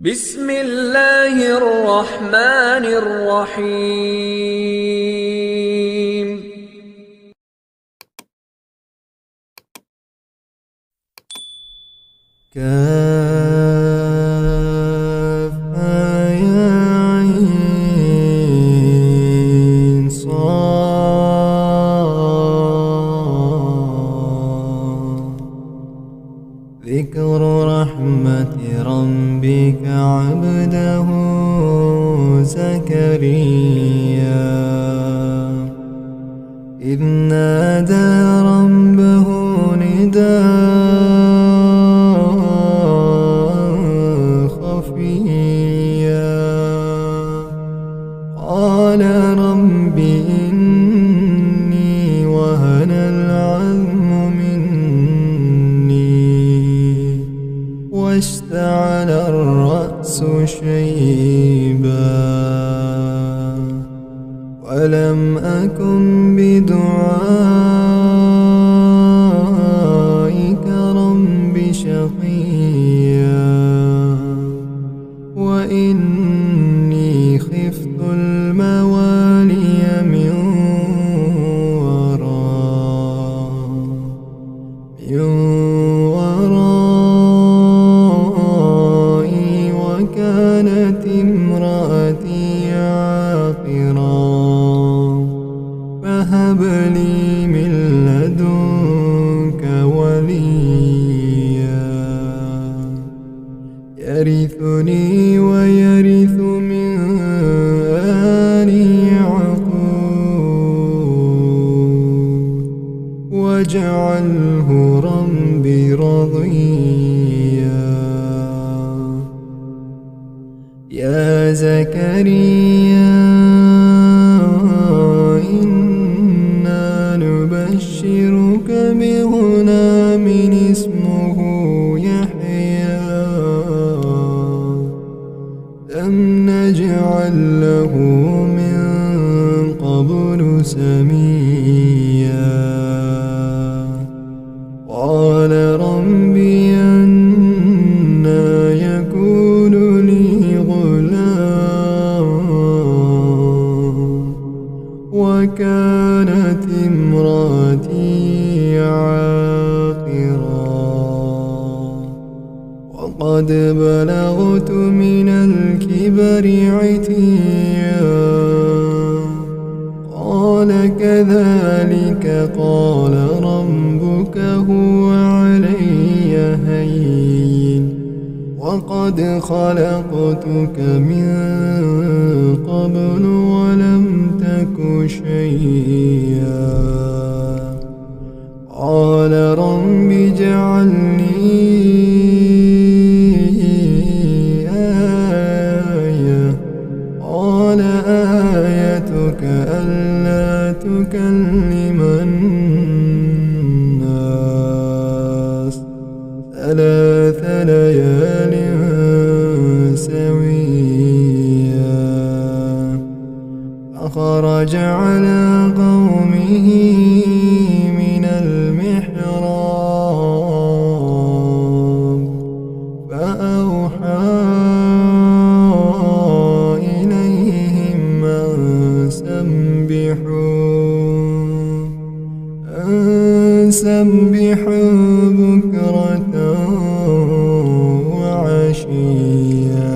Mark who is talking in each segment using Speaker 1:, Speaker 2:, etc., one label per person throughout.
Speaker 1: بسم الله الرحمن الرحيم.
Speaker 2: كافها يا عين صاد ذكر رحمة ربك عبده زكريا إذ نادى ربه نداء خفيا قال رب إني وهن العظم مني واشتعل الرأس شيبا ولم أكن بدعائك رب شقيا وإني خفت الموالي من ورائي وكانت امرأتي عاقرا فهب لي من لدنك وليا يرثني ويرث من آل يعقوب واجعله رب رضيا يا زكريا إنا نبشرك بغلام اسمه يحيى لم نجعل له من قبل سميا قال ربي أنى يكون لي غلام وكانت امرأتي عاقرا وقد بلغت من الكبر عتيا قال كذلك قال ربك هو علي هين وقد خلقتك من قبل ولم تك شيئا قال رب اجعل لي آية قال آيتك ألا تكلم الناس 3 ليال سويا فخرج على قومه من المحراب فأوحى إليهم أن سبحوا بكرة وعشيا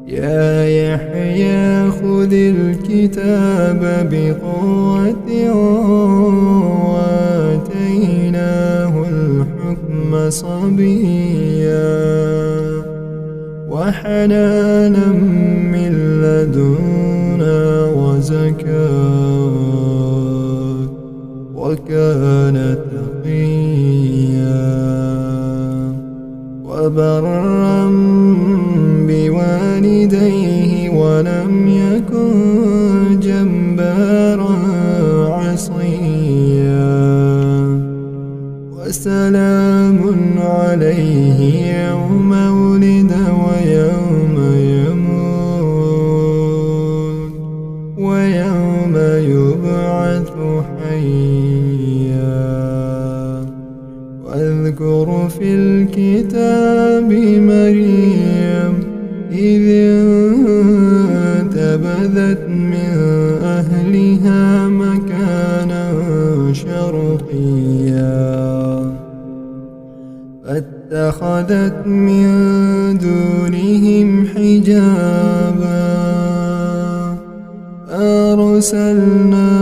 Speaker 2: يا يحيى خذ الكتاب بقوة وآتيناه الحكم صبيا وحنانا من لدنا وزكاة وكان تقيا وبرا بوالديه ولم يكن جبارا عصيا وسلام عليه يوم ولد ويوم يموت ويوم يبعث حيا واذكر في الكتاب مريم إذ انتبذت من أهلها مكانا شرقيا فاتخذت من دونهم حجابا أرسلنا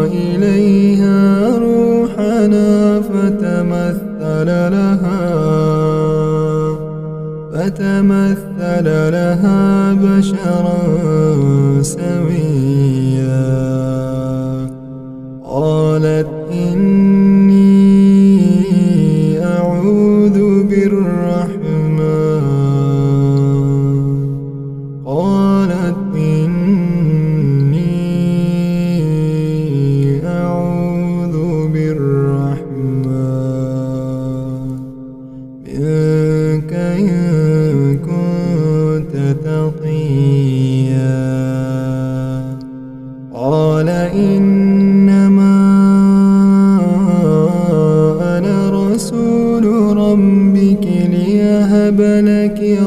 Speaker 2: إليها روحنا فتمثل لها بشرا سويا قالت إني أعوذ بالرحمن منك إن كنت تقيا قال إنما أنا رسول ربك ليهب لك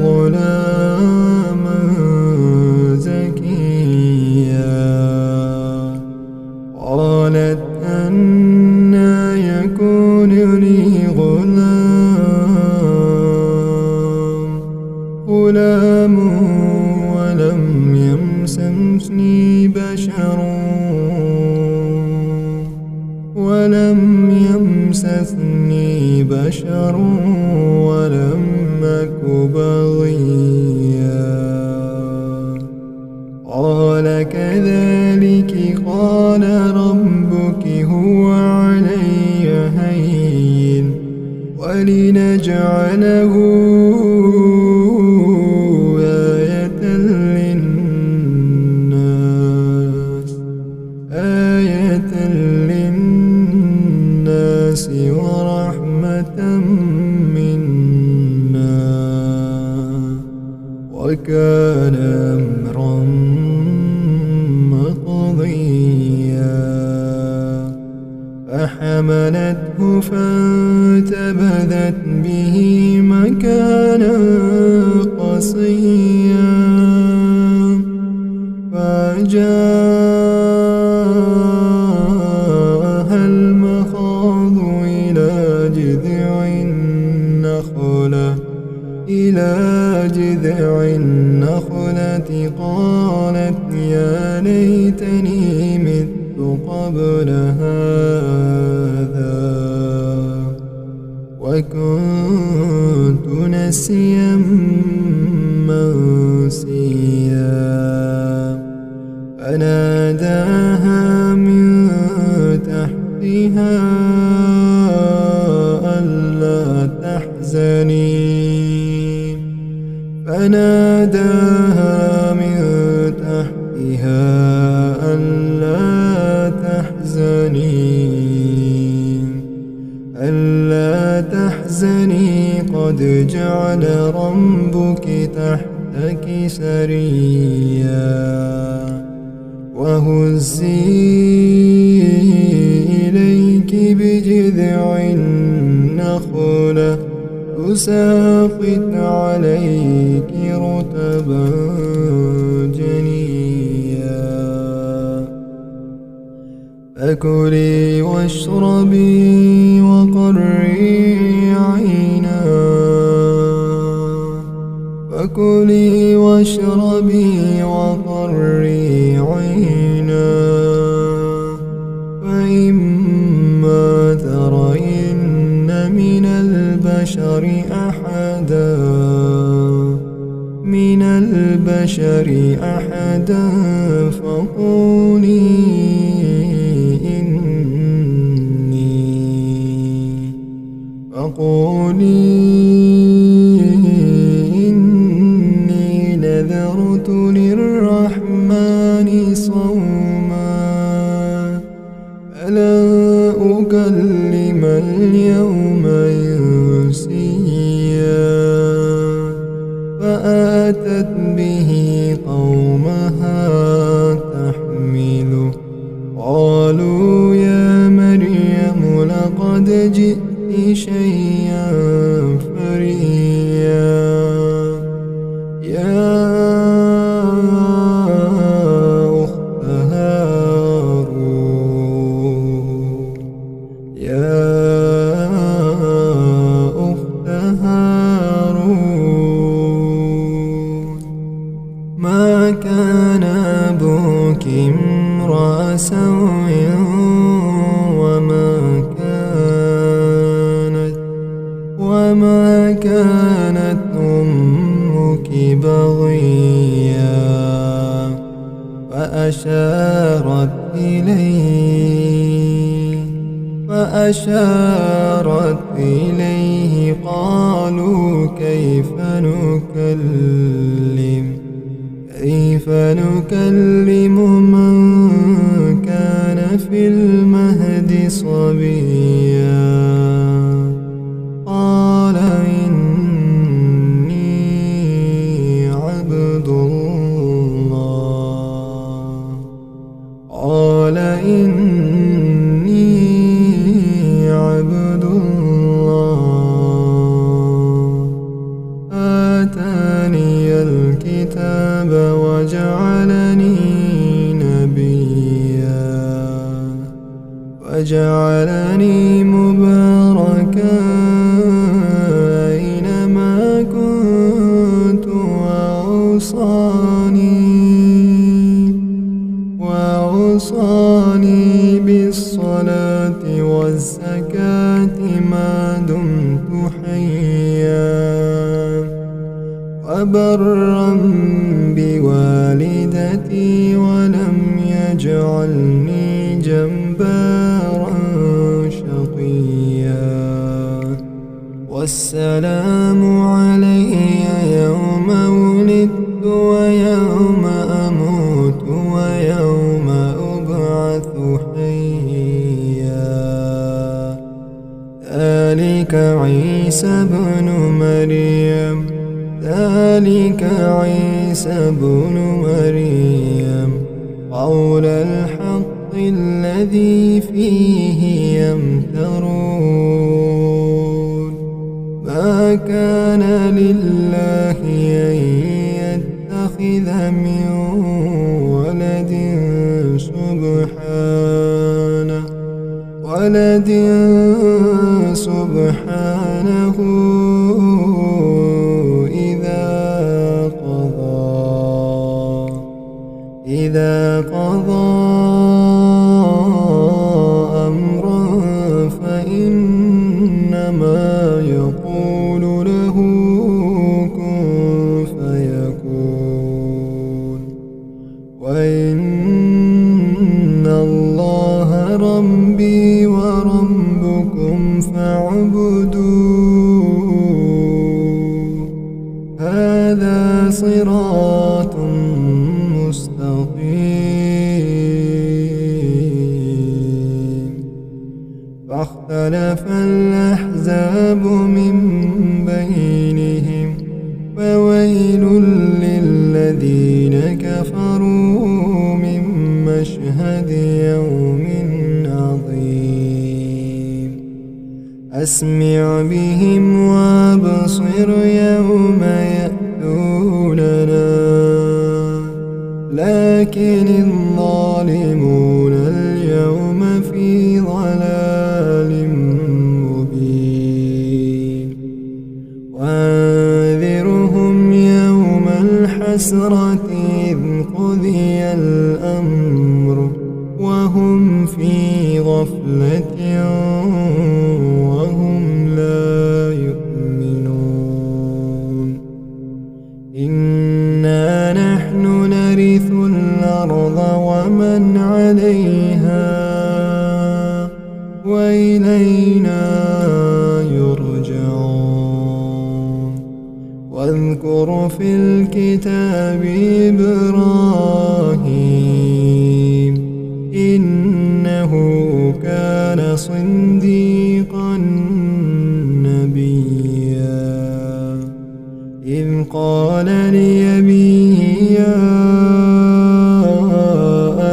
Speaker 2: غلاما زكيا قالت أنى يكون لي غلام ولم يمسسني بشر ولم أك بغيا قال كذلك قال ربك هو علي هين ولنجعله آية للناس ورحمة منا وكان أمرا مقضيا فحملته فانتبذت به مكانا قصيا فجاءها المخاض إلى جذع النخلة قالت يا ليتني مت قبل هذا وكنت نسيا منسيا فناداها من تحتها ألا تحزني ألا تحزني قد جعل ربك تحتك سريا وهزي إليك بجذع النخلة تساقط عليك رطبا جنيا فكلي واشربي وقري عينا فإما ترين من البشر أحدا فقولي إني نذرت للرحمن صوما فلا أكلم اليوم إنسيا فأتت به قومها تحمله جئت شيئا فريا يا أخت هارون يا أخت هارون ما كان أبوك امرأ سوء وما كانت أمك بغيا فأشارت إليه قالوا كيف نكلم من كان في المهد صبيا قال إني عبد الله آتاني الكتاب وجعلني مباركا أينما كنت وأوصاني بالصلاة والزكاة ما دمت حيا وبرا بوالدتي ولم يجعلني جبارا شقيا والسلام علي يوم ولدت ويوم أموت ويوم أبعث حيا ذلك عيسى بن مريم قول الحق الذي فيه يمترون ما كان لله أن يتخذ من ولد سبحانه إذا قضى أمرا فإنما يقول له كن فيكون وإن الله ربي وربكم فاعبدوه هذا صراط مستقيم فاختلف الأحزاب من بينهم فويل للذين كفروا من مشهد يوم عظيم أسمع بهم وأبصر يوم يأتوننا لكن الظالمون اليوم في ضلال مبين وأنذرهم يوم الحسرة إذ قضي الأمر وهم في غفلة وهم لا يؤمنون إنا نحن نرث الأرض ومن عليها وإلينا يرجعون واذكر في الكتاب إبراهيم إنه كان صديقا نبيا إذ قال لأبيه يا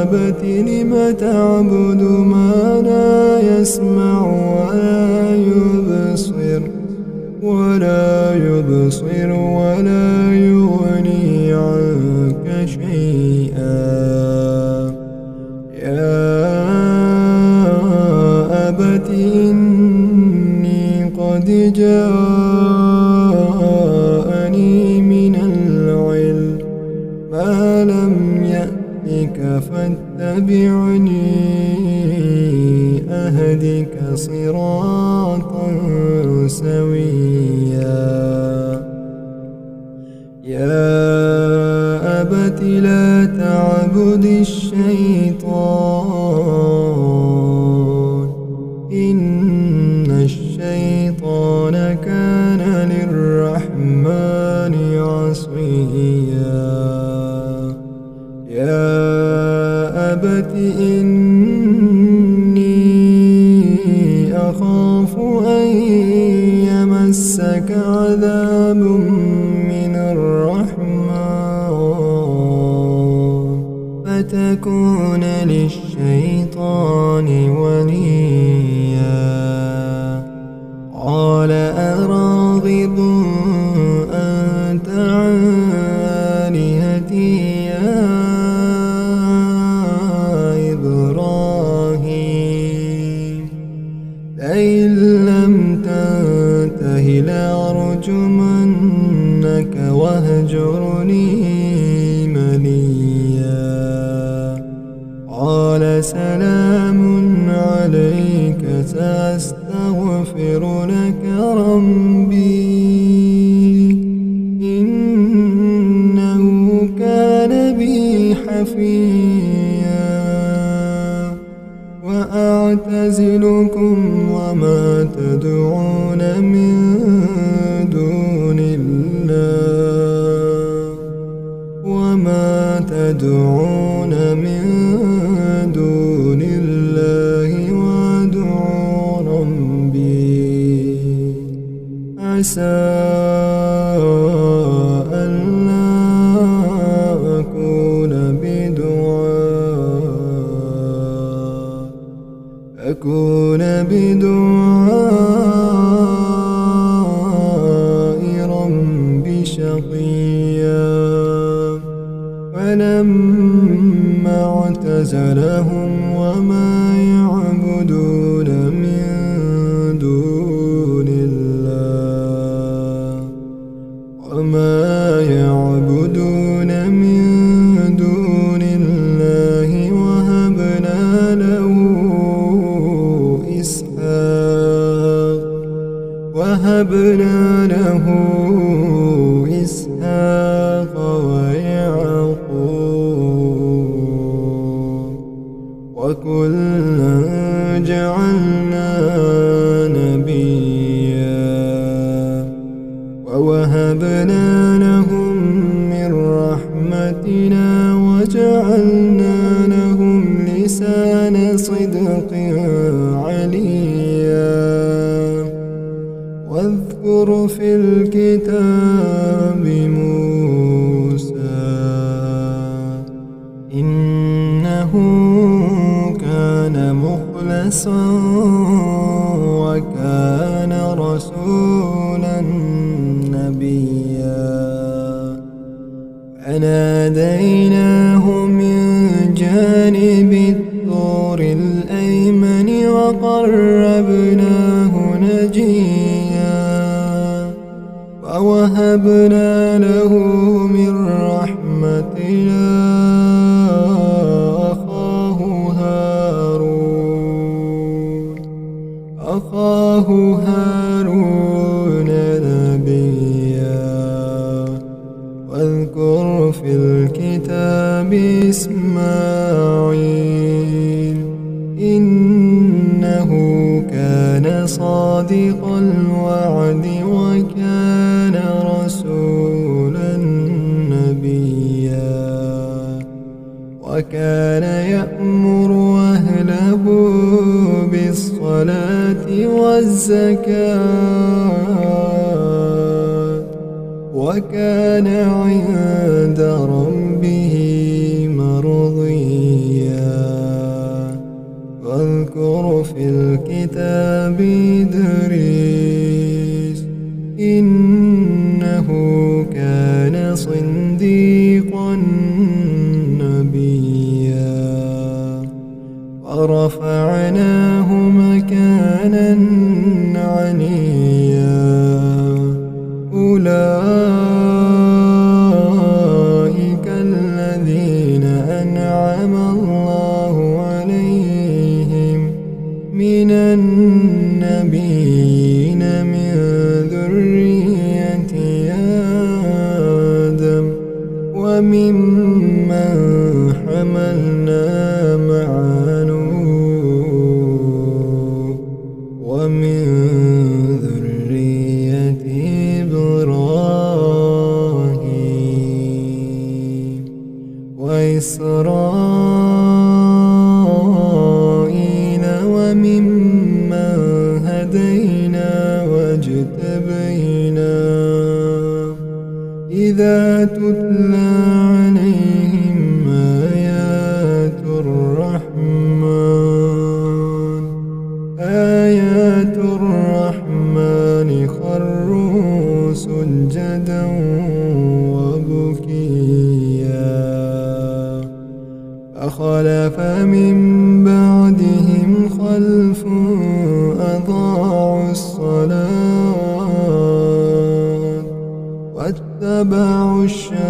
Speaker 2: أبت لم تعبد ما لا يسمع ولا قد جاءني من العلم ما لم يأتك فاتبعني أهدك صراطا سويا يا أبت لا تعبد الشيطان إن الشيطان كان للرحمن عصيا يا أبت إني أخاف أن يمسك عذاب من الرحمن فتكون للشيطان وليا قال أراغب أنت عن آلهتي يا إبراهيم لئن لم تنته لأرجمنك واهجرني مليا قال سلام عليك سأستغفر لك ربي إنه كان بي حفيا وأعتزلكم وما تدعون من دون الله وأدعو ربي عسى ألا أكون بدعاء ربي شقيا فلما اعتزلهم وما يعبدون من دون الله وهبنا له إسحاق ويعقوب وكلا جعلنا نبيا ووهبنا لهم من رحمتنا وجعلنا لهم لسان صدق عليا واذكر في الكتاب موسى إنه كان مخلصا وكان رسولا نبيا فناديناه من جانب الطور الأيمن وقربناه نجيا ووهبنا له من رحمتنا أخاه هارون نبيا واذكر في الكتاب إسماعيل إنه كان صادق الوعد وكان رسولا نبيا وكان يأمر أهله بالصلاة والزكاة وكان عند ربه مرضيا واذكر في الكتاب إدريس إنه كان صديقا نبيا ورفعناه مكانا عليا أولئك الذين أنعم الله عليهم من النبيين من ذرية آدم وممن حملنا مع نوح ومن ذرية إبراهيم وإسرائيل وممن هدينا واجتبينا إذا تتلى عليهم آيات الرحمن خروا سجدا وبكيا فخلف من بعدهم خلف أضاعوا الصلاة واتبعوا الشهوات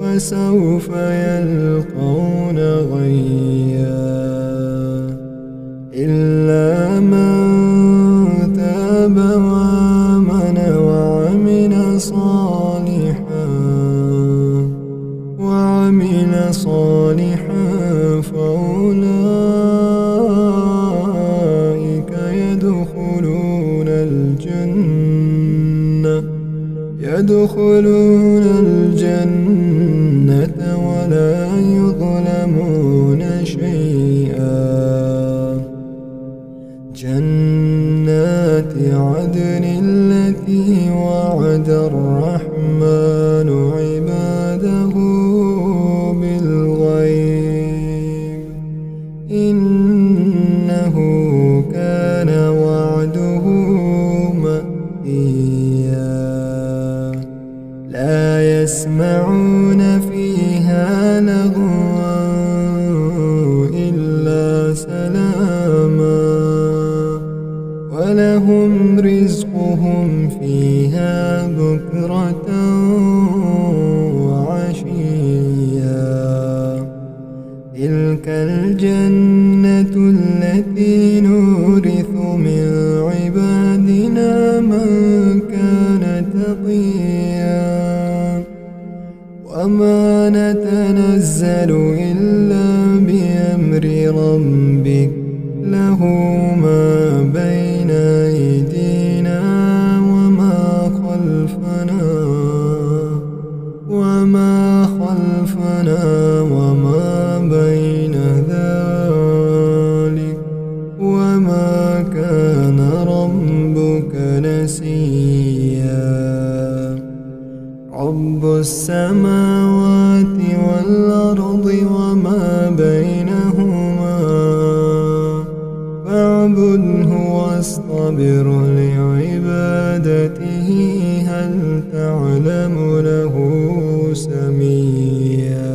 Speaker 2: فسوف يلقون غيا إلا من تاب وآمن وعمل صالحا فأولئك يدخلون الجنة ولا يظلمون شيئا جنات عدن التي وعد الرحمن عباده بالغيب إنه كان وعده مأتيا لا يسمعون فيها لغوا إلا سلاما ولهم رزقهم فيها بكرة وعشيا تلك الجنة التي نورث من عبادنا من كان تقيا وما نتنزل إلا بأمر ربك له ما بين أيدينا وما خلفنا وما بين ذلك وما كان ربك نسيا رب السماوات والأرض وما بينهما فاعبده واصطبر لعبادته هل تعلم له سميا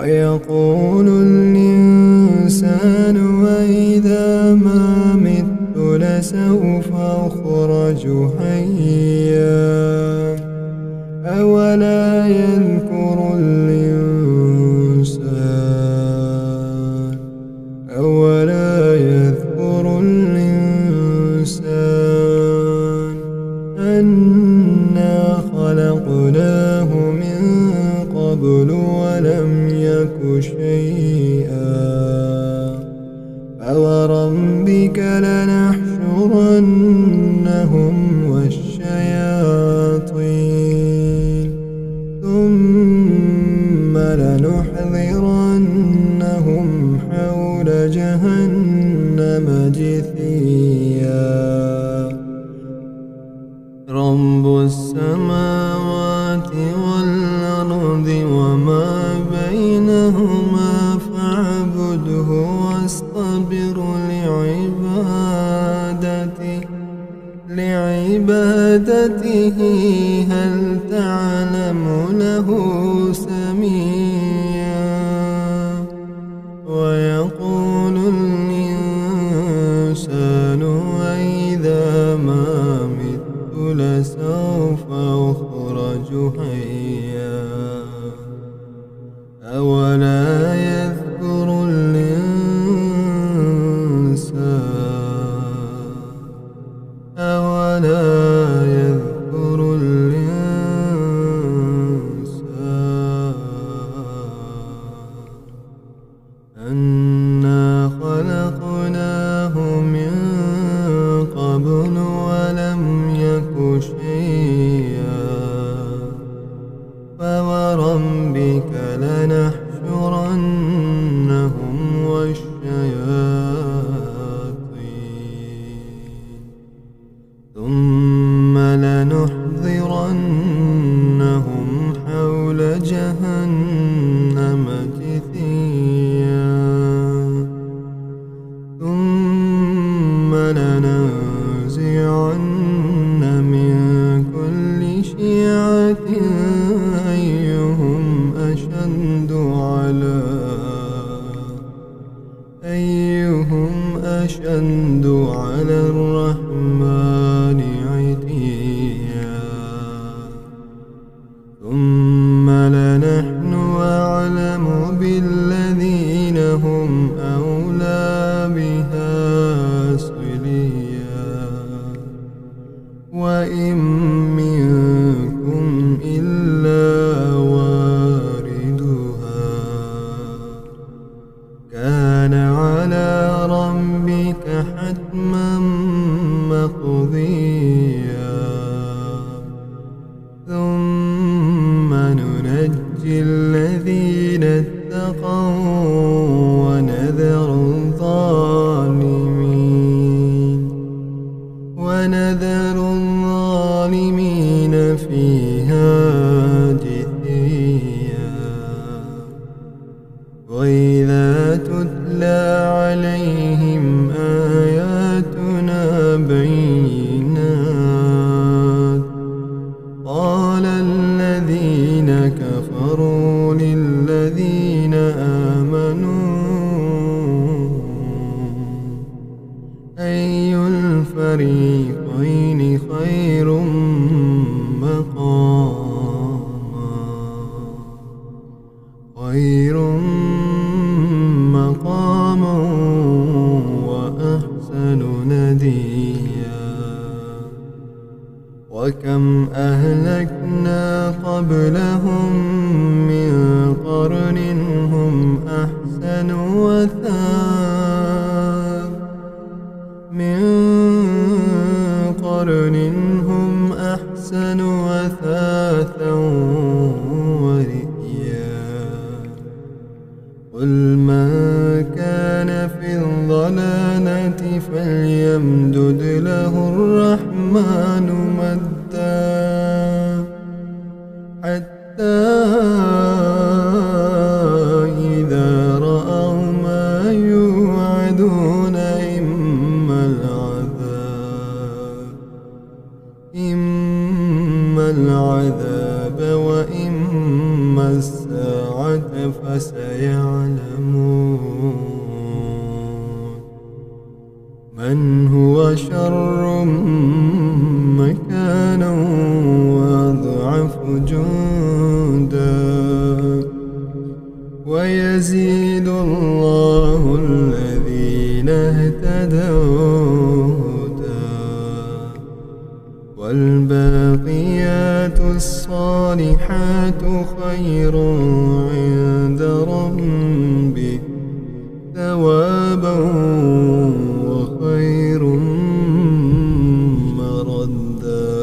Speaker 2: ويقول الإنسان وإذا ما مت لسوف أخرج حيا أولا يذكر الإنسان أنا خلقناه من قبل ولم يك شيئا فوربك لنحشرنهم والشياطين ثم لنحضرنهم حول جهنم جثيا رب السماوات والأرض وما بينهما فاعبده واصطبر لعبادته هل تعلم له سميا ويقول الإنسان أنا خلقناه من قبل ولم يك شيئا فوربك لنحشرنهم والشياطين ثم لنحضرنهم حول جهنم جثيا ثم لننزعن من كل شيعة أيهم أشد على الرحمن عتيا ثم لنحن أعلم بالذين هم أولى بها صليا وإن منكم إلا واردها كان على ربك حتما مقضيا ثم ننجي الذين اتقوا ونذر الظالمين فيها جثيا وإذا تتلى عليهم آياتنا بينات قال الذين كفروا للذين آمنوا أي الفريقين خير مقاما وأحسن نديا وكم أهلكنا قبلهم من قرن هم أحسن وثاثا ورئيا قل من كان في الضلالة فليمدد له الرحمن مدا حتى إذا رأوا ما يوعدون إما العذاب وإما الساعة فسيعلمون من هو شر مكانا وأضعف جندا ويزيد الله الذين اهتدوا والباقيات الصالحات خير عند ربك ثوابا وخير مردا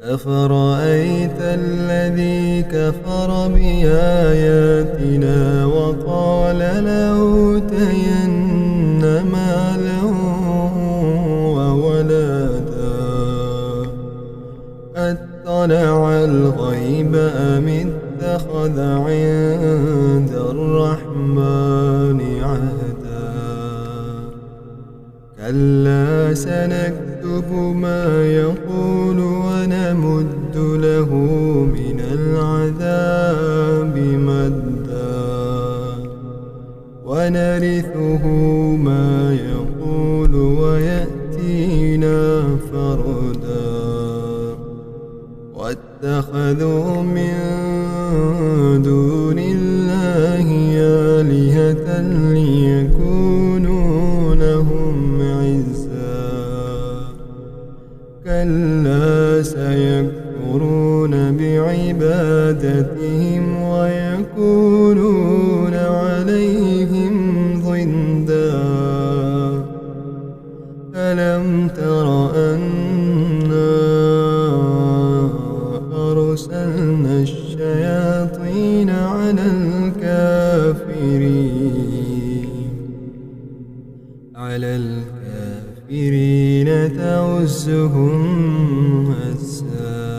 Speaker 2: أفرأيت الذي كفر بآياتنا وقال لأوتين مالا أطلع الغيب أم اتخذ عند الرحمن عهدا كلا سنكتب ما يقول ونمد له من العذاب مدا ونرثه ما يقول ويأتينا فردا واتخذوا من دون الله آلهة ليكونوا لهم عزا كلا سيكفرون بعبادتهم ويكونون على الكافرين تعزهم هزا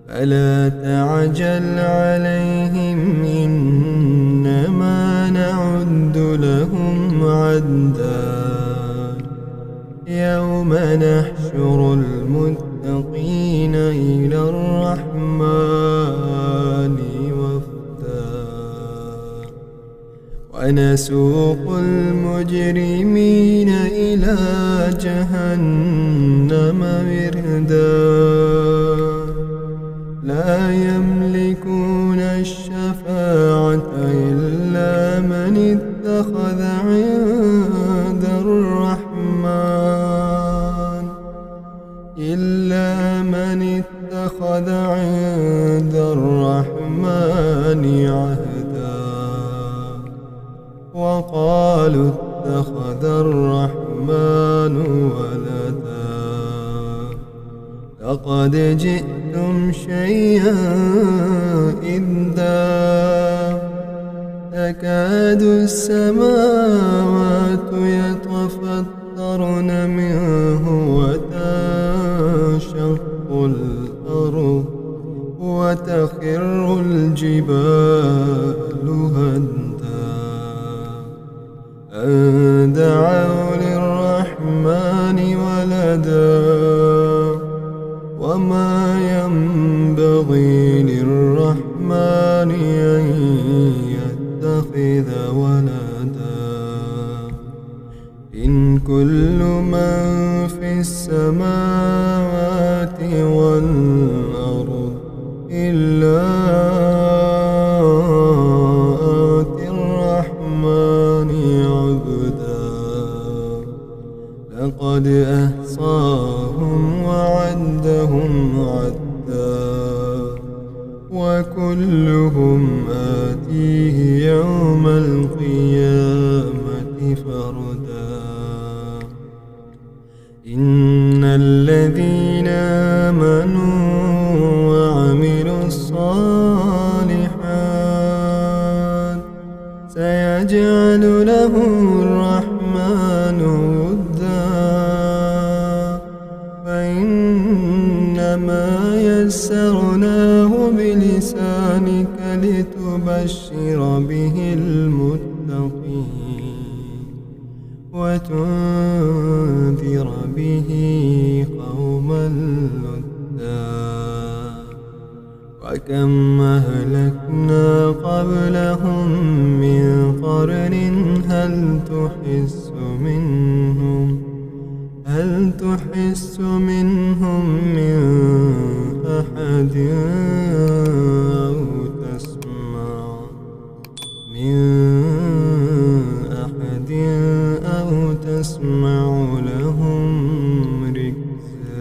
Speaker 2: فلا تعجل عليهم إنما نعد لهم عدا يوم نحشر المتقين إلى الرحمن وفدا ونسوق المجرمين إلى جهنم وردا لا يملكون الشفاعة إلا من اتخذ عند الرحمن عهدا وقالوا اتخذ الرحمن ولدا لقد جئتم شيئا إدا تكاد السماوات يتفطرن منه وتنشق الأرض وتخر الجبال هدا أن دعوا للرحمن ولدا وما ينبغي للرحمن أن يتخذ ولدا إن كل من في السماوات والأرض إلا آتي الرحمن عبدا لقد أحصاهم وعدهم عدا وكلهم آتيه يوم القيامة فردا إن الذين آمنوا وعملوا الصالحات سيجعل لهم الرحمن ودا فإنما يسرناه بلسانك لتبشر به المتقين وتنذر به قوما لدا وكم أهلكنا قبلهم من قرن هل تحس منهم من أحد